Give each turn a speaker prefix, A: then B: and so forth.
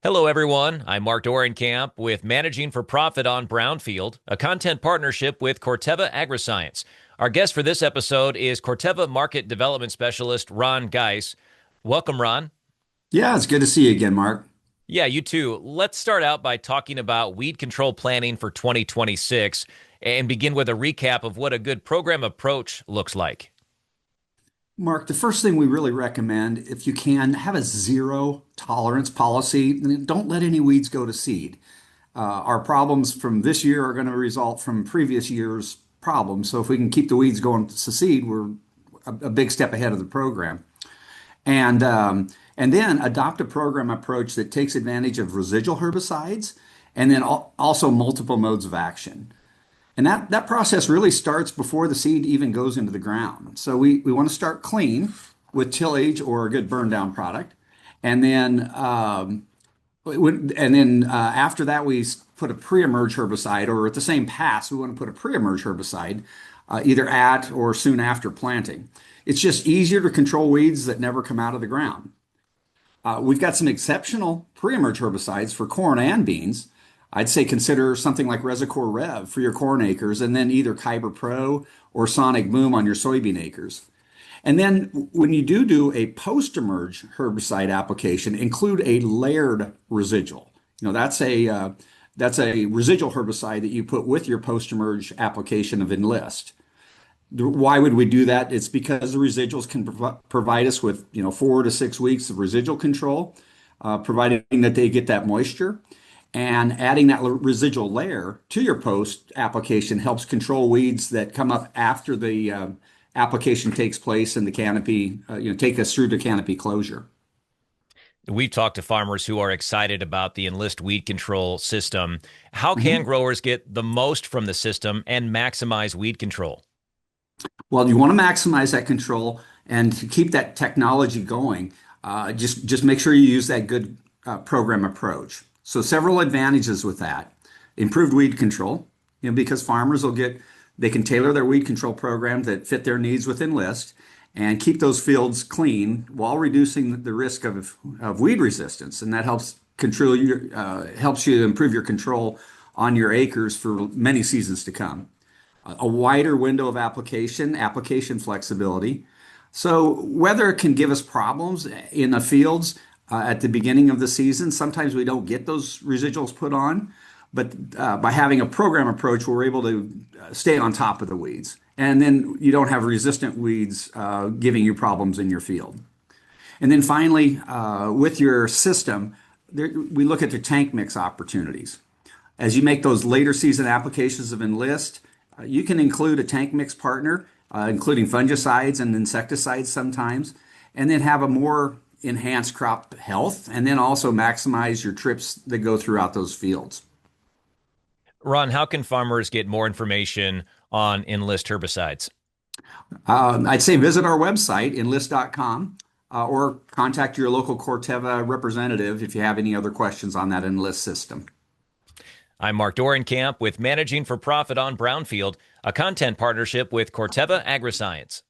A: Hello, everyone. I'm Mark Dorenkamp with Managing for Profit on Brownfield, a content partnership with Corteva Agriscience. Our guest for this episode is Corteva Market Development Specialist Ron Geis. Welcome, Ron.
B: Yeah, it's good to see you again, Mark.
A: Yeah, you too. Let's start out by talking about weed control planning for 2026 and begin with a recap of what a good program approach looks like.
B: Mark, the first thing we really recommend, if you can, have a zero tolerance policy. Don't let any weeds go to seed. Our problems from this year are going to result from previous year's problems. So if we can keep the weeds going to seed, we're a big step ahead of the program. And then adopt a program approach that takes advantage of residual herbicides and then also multiple modes of action. And that process really starts before the seed even goes into the ground. So we want to start clean with tillage or a good burn down product. And then after that, we put a pre-emerge herbicide, or at the same pass, we want to put a pre-emerge herbicide either at or soon after planting. It's just easier to control weeds that never come out of the ground. We've got some exceptional pre-emerge herbicides for corn and beans. I'd say consider something like Resicor Rev for your corn acres, and then either Kyber Pro or Sonic Boom on your soybean acres. And then when you do a post-emerge herbicide application, include a layered residual. That's a residual herbicide that you put with your post-emerge application of Enlist. Why would we do that? It's because the residuals can provide us with 4 to 6 weeks of residual control, providing that they get that moisture. And adding that residual layer to your post application helps control weeds that come up after the application takes place and the canopy, take us through to canopy closure.
A: We've talked to farmers who are excited about the Enlist weed control system. How can
B: Mhm.
A: growers get the most from the system and maximize weed control?
B: Well, you want to maximize that control and to keep that technology going. Just make sure you use that good program approach. So several advantages with that: improved weed control, because farmers they can tailor their weed control program that fit their needs with Enlist and keep those fields clean while reducing the risk of weed resistance, and that helps you improve your control on your acres for many seasons to come. A wider window of application flexibility. So weather can give us problems in the fields at the beginning of the season. Sometimes we don't get those residuals put on, but by having a program approach, we're able to stay on top of the weeds. And then you don't have resistant weeds giving you problems in your field. And then finally, with your system, we look at the tank mix opportunities. As you make those later season applications of Enlist, you can include a tank mix partner, including fungicides and insecticides sometimes, and then have a more enhanced crop health, and then also maximize your trips that go throughout those fields.
A: Ron, how can farmers get more information on Enlist herbicides?
B: I'd say visit our website, enlist.com, or contact your local Corteva representative if you have any other questions on that Enlist system.
A: I'm Mark Dorenkamp with Managing for Profit on Brownfield, a content partnership with Corteva Agriscience.